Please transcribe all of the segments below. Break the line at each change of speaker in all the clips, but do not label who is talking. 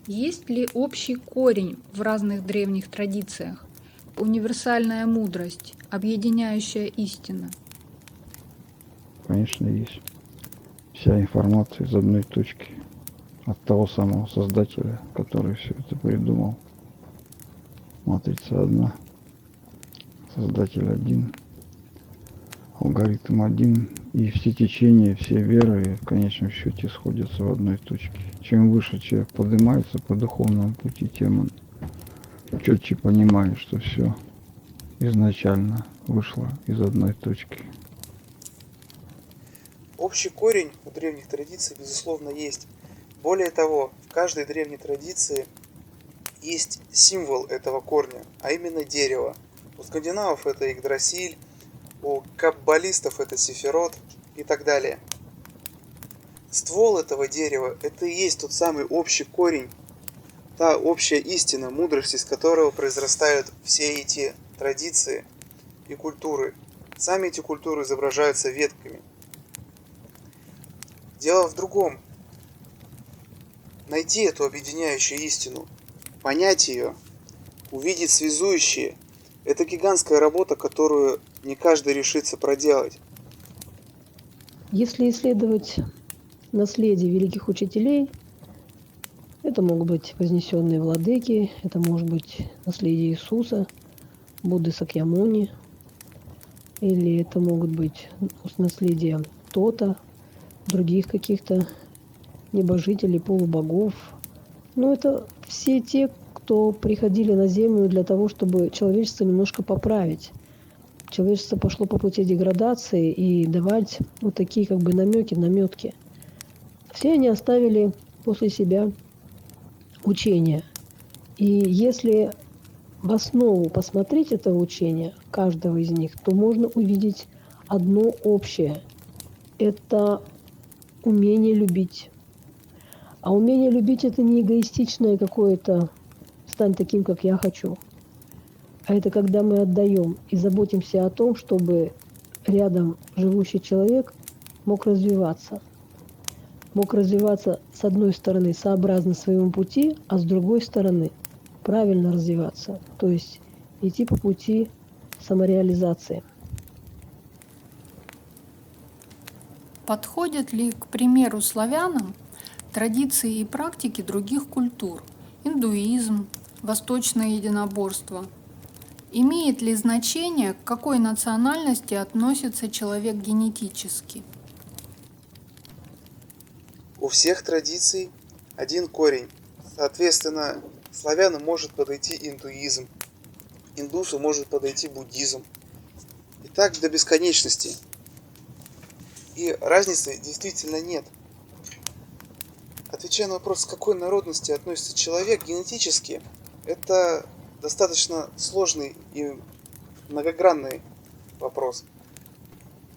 Есть ли общий корень в разных древних традициях? Универсальная мудрость, объединяющая истина?
Конечно, есть. Вся информация из одной точки. От того самого создателя, который все это придумал. Матрица одна, создатель один, алгоритм один. И все течения, все веры в конечном счете сходятся в одной точке. Чем выше человек поднимается по духовному пути, тем он четче понимает, что все изначально вышло из одной точки.
Общий корень у древних традиций, безусловно, есть. Более того, в каждой древней традиции есть символ этого корня, а именно дерево. У скандинавов это Игдрасиль, у каббалистов это Сефирот и так далее. Ствол этого дерева – это и есть тот самый общий корень, та общая истина, мудрость, из которого произрастают все эти традиции и культуры. Сами эти культуры изображаются ветками. Дело в другом. Найти эту объединяющую истину, понять ее, увидеть связующие – это гигантская работа, которую не каждый решится проделать.
Если исследовать наследие великих учителей, это могут быть вознесенные владыки, это может быть наследие Иисуса, Будды Сакьямуни, или это могут быть наследие Тота, других каких-то небожителей, полубогов. Но это все те, кто приходили на Землю для того, чтобы человечество немножко поправить. Человечество пошло по пути деградации и давать вот такие как бы наметки. Все они оставили после себя учение. И если в основу посмотреть этого учения, каждого из них, то можно увидеть одно общее. Это умение любить. А умение любить – это не эгоистичное какое-то «стань таким, как я хочу». А это когда мы отдаем и заботимся о том, чтобы рядом живущий человек мог развиваться. Мог развиваться, с одной стороны, сообразно своему пути, а с другой стороны, правильно развиваться. То есть идти по пути самореализации.
Подходят ли, к примеру, славянам традиции и практики других культур? Индуизм, восточное единоборство. Имеет ли значение, к какой национальности относится человек генетически?
У всех традиций один корень. Соответственно, славянам может подойти индуизм, индусу может подойти буддизм. И так до бесконечности. И разницы действительно нет. Отвечая на вопрос, к какой народности относится человек генетически, это достаточно сложный и многогранный вопрос.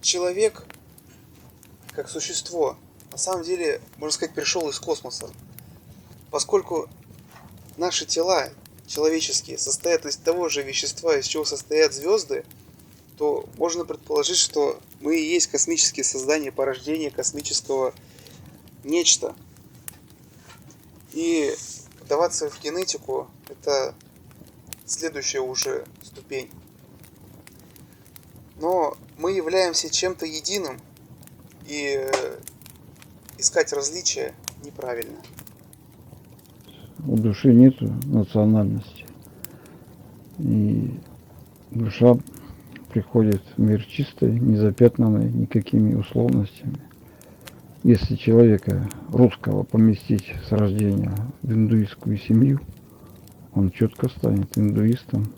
Человек, как существо, на самом деле, можно сказать, пришел из космоса. Поскольку наши тела человеческие состоят из того же вещества, из чего состоят звезды, то можно предположить, что мы и есть космические создания, порождение космического нечто. И вдаваться в генетику – это следующая уже ступень. Но мы являемся чем-то единым, и искать различия неправильно.
У души нет национальности. И душа приходит в мир чистой, незапятнанной никакими условностями. Если человека русского поместить с рождения в индуистскую семью, он четко станет индуистом,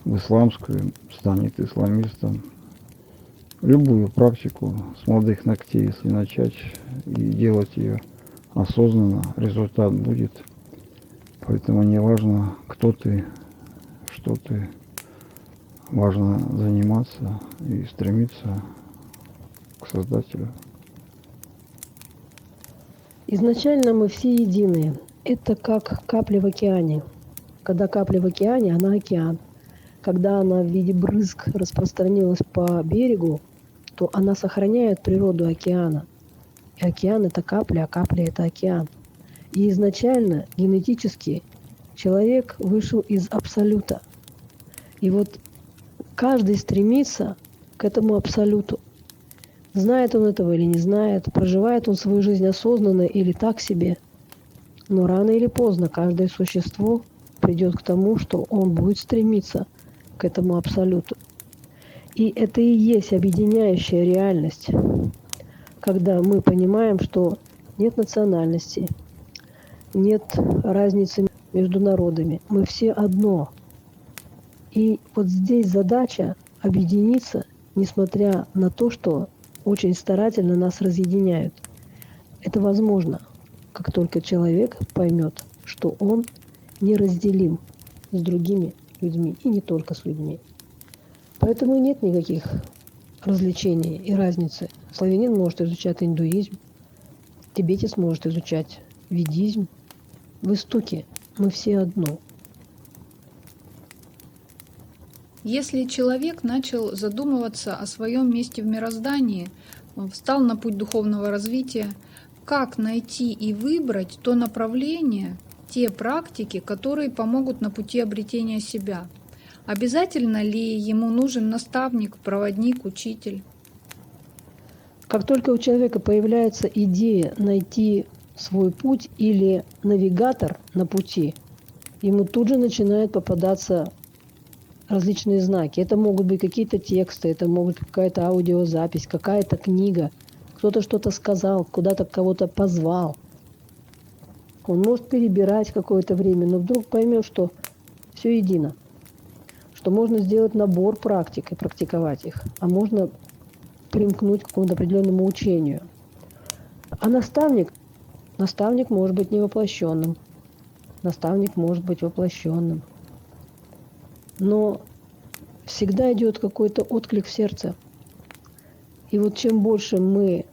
в исламскую станет исламистом. Любую практику с молодых ногтей, если начать и делать ее осознанно, результат будет. Поэтому не важно, кто ты, что ты, важно заниматься и стремиться к Создателю.
Изначально мы все единые. Это как капли в океане. Когда капля в океане, она океан. Когда она в виде брызг распространилась по берегу, то она сохраняет природу океана. И океан – это капля, а капля – это океан. И изначально генетически человек вышел из абсолюта. И вот каждый стремится к этому абсолюту. Знает он этого или не знает, проживает он свою жизнь осознанно или так себе. Но рано или поздно каждое существо придет к тому, что он будет стремиться к этому абсолюту. И это и есть объединяющая реальность, когда мы понимаем, что нет национальности, нет разницы между народами. Мы все одно. И вот здесь задача объединиться, несмотря на то, что очень старательно нас разъединяют. Это возможно, как только человек поймет, что он неразделим с другими людьми, и не только с людьми. Поэтому и нет никаких развлечений и разницы. Славянин может изучать индуизм, тибетец может изучать ведизм. В истоке мы все одно.
Если человек начал задумываться о своем месте в мироздании, встал на путь духовного развития, как найти и выбрать то направление, те практики, которые помогут на пути обретения себя? Обязательно ли ему нужен наставник, проводник, учитель?
Как только у человека появляется идея найти свой путь или навигатор на пути, ему тут же начинают попадаться различные знаки. Это могут быть какие-то тексты, это может быть какая-то аудиозапись, какая-то книга. Кто-то что-то сказал, куда-то кого-то позвал. Он может перебирать какое-то время, но вдруг поймет, что все едино. Что можно сделать набор практик и практиковать их, а можно примкнуть к какому-то определенному учению. А наставник может быть невоплощенным. Наставник может быть воплощенным. Но всегда идет какой-то отклик в сердце. И вот чем больше мы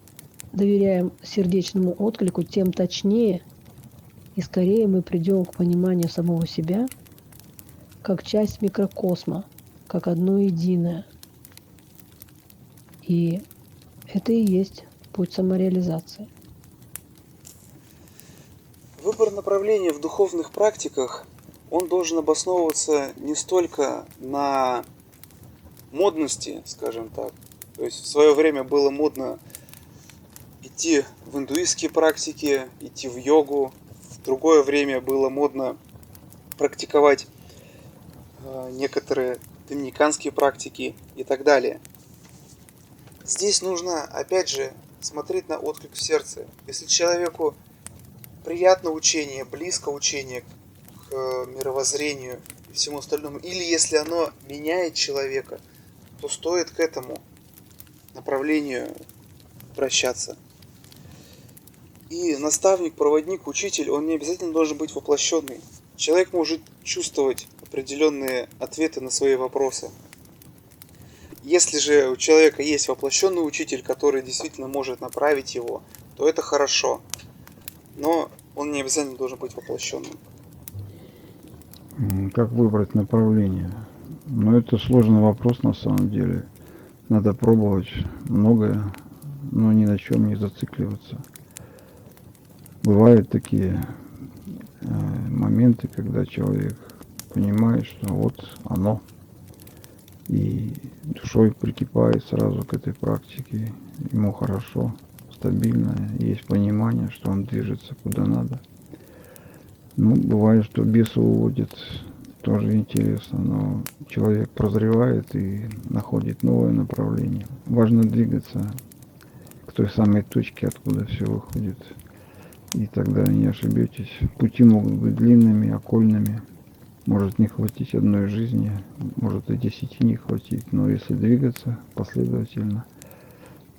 доверяем сердечному отклику, тем точнее и скорее мы придем к пониманию самого себя как часть микрокосма, как одно единое. И это и есть путь самореализации.
Выбор направления в духовных практиках, он должен обосновываться не столько на модности, скажем так. То есть в свое время было модно идти в индуистские практики, идти в йогу. В другое время было модно практиковать некоторые доминиканские практики и так далее. Здесь нужно, опять же, смотреть на отклик в сердце. Если человеку приятно учение, близко учение к мировоззрению и всему остальному, или если оно меняет человека, то стоит к этому направлению обращаться. И наставник, проводник, учитель, он не обязательно должен быть воплощенный. Человек может чувствовать определенные ответы на свои вопросы. Если же у человека есть воплощенный учитель, который действительно может направить его, то это хорошо. Но он не обязательно должен быть воплощенным.
Как выбрать направление? Ну, это сложный вопрос на самом деле. Надо пробовать многое, но ни на чем не зацикливаться. Бывают такие моменты, когда человек понимает, что вот оно, и душой прикипает сразу к этой практике, ему хорошо, стабильно, есть понимание, что он движется куда надо. Ну, бывает, что бесы уводят, тоже интересно, но человек прозревает и находит новое направление. Важно двигаться к той самой точке, откуда все выходит. И тогда не ошибетесь. Пути могут быть длинными, окольными. Может не хватить одной жизни, может и 10 не хватить. Но если двигаться последовательно,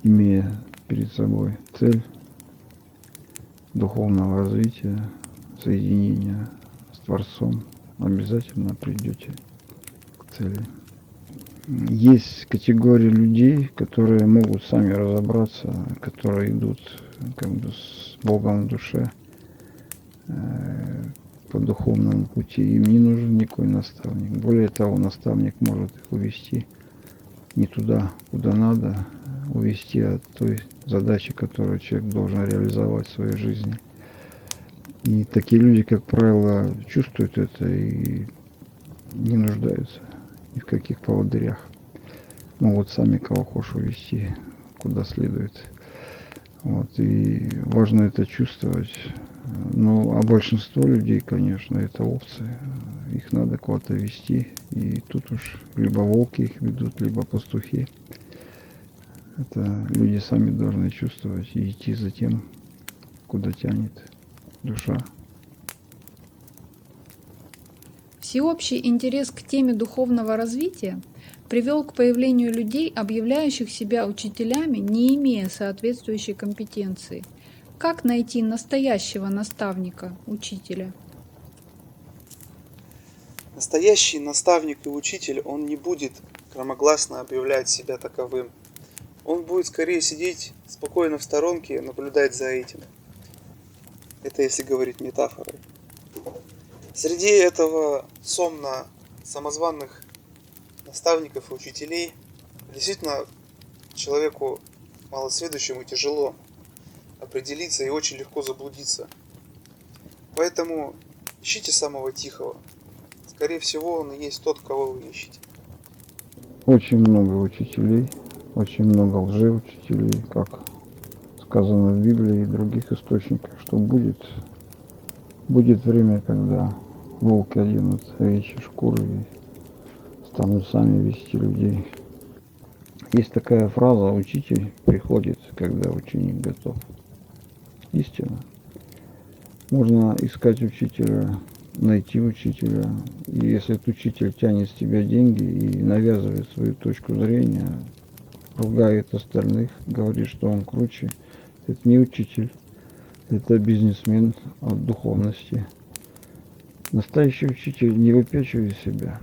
имея перед собой цель духовного развития, соединения с Творцом, обязательно придете к цели. Есть категории людей, которые могут сами разобраться, которые идут как бы с Богом в душе по духовному пути. Им не нужен никакой наставник. Более того, наставник может их увести не туда, куда надо, увести от той задачи, которую человек должен реализовать в своей жизни. И такие люди, как правило, чувствуют это и не нуждаются ни в каких поводырях. Могут сами кого хочешь увести, куда следует. Вот, и важно это чувствовать. Ну, а большинство людей, конечно, это овцы. Их надо куда-то вести. И тут уж либо волки их ведут, либо пастухи. Это люди сами должны чувствовать и идти за тем, куда тянет душа.
Всеобщий интерес к теме духовного развития привел к появлению людей, объявляющих себя учителями, не имея соответствующей компетенции. Как найти настоящего наставника, учителя?
Настоящий наставник и учитель, он не будет громогласно объявлять себя таковым. Он будет скорее сидеть спокойно в сторонке, наблюдать за этим. Это если говорить метафорой. Среди этого сомна самозванных наставников и учителей действительно человеку малосведущему тяжело определиться и очень легко заблудиться. Поэтому ищите самого тихого. Скорее всего, он и есть тот, кого вы ищете.
Очень много учителей, очень много лжеучителей, как сказано в Библии и других источниках, что будет время, когда волки оденут овечьи шкуры и станут сами вести людей. Есть такая фраза: учитель приходит, когда ученик готов. Истина. Можно искать учителя, найти учителя. И если этот учитель тянет с тебя деньги и навязывает свою точку зрения, ругает остальных, говорит, что он круче, это не учитель, это бизнесмен от духовности. Настоящий учитель не выпячивает себя.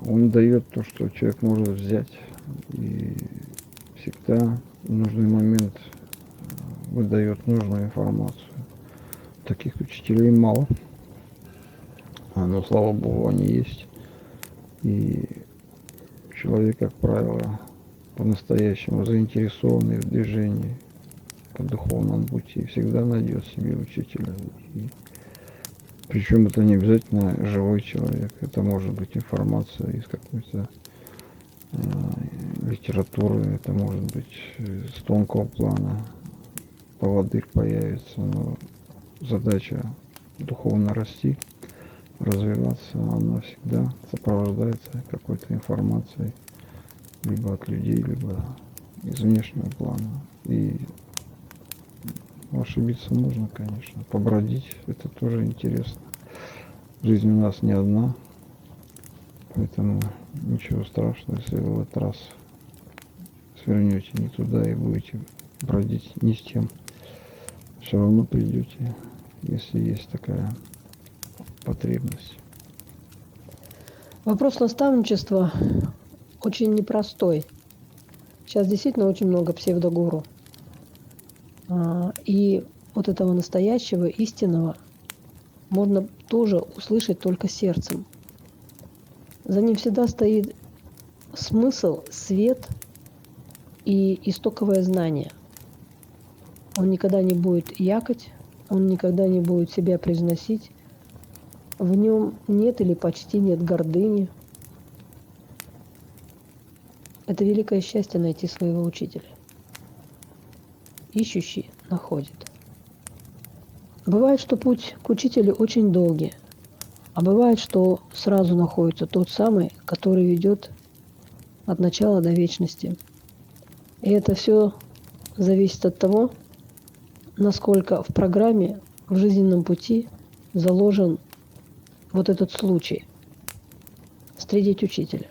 Он дает то, что человек может взять. И всегда в нужный момент выдает нужную информацию. Таких учителей мало. Но, слава Богу, они есть. И человек, как правило, по-настоящему заинтересованный в движении по духовному пути, всегда найдет себе учителя. И причем это не обязательно живой человек. Это может быть информация из какой-то литературы, это может быть с тонкого плана. Поводырь появится, но задача духовно расти, развиваться, она всегда сопровождается какой-то информацией либо от людей, либо из внешнего плана. И ошибиться можно, конечно, побродить, это тоже интересно. Жизнь у нас не одна, поэтому ничего страшного, если вы в этот раз свернете не туда и будете бродить не с тем. Все равно придете, если есть такая потребность.
Вопрос наставничества очень непростой. Сейчас действительно очень много псевдогуру. И вот этого настоящего, истинного можно тоже услышать только сердцем. За ним всегда стоит смысл, свет и истоковое знание. Он никогда не будет якать, он никогда не будет себя произносить. В нем нет или почти нет гордыни. Это великое счастье найти своего учителя. Ищущий находит. Бывает, что путь к учителю очень долгий, а бывает, что сразу находится тот самый, который ведет от начала до вечности. И это все зависит от того, насколько в программе, в жизненном пути заложен вот этот случай – встретить учителя.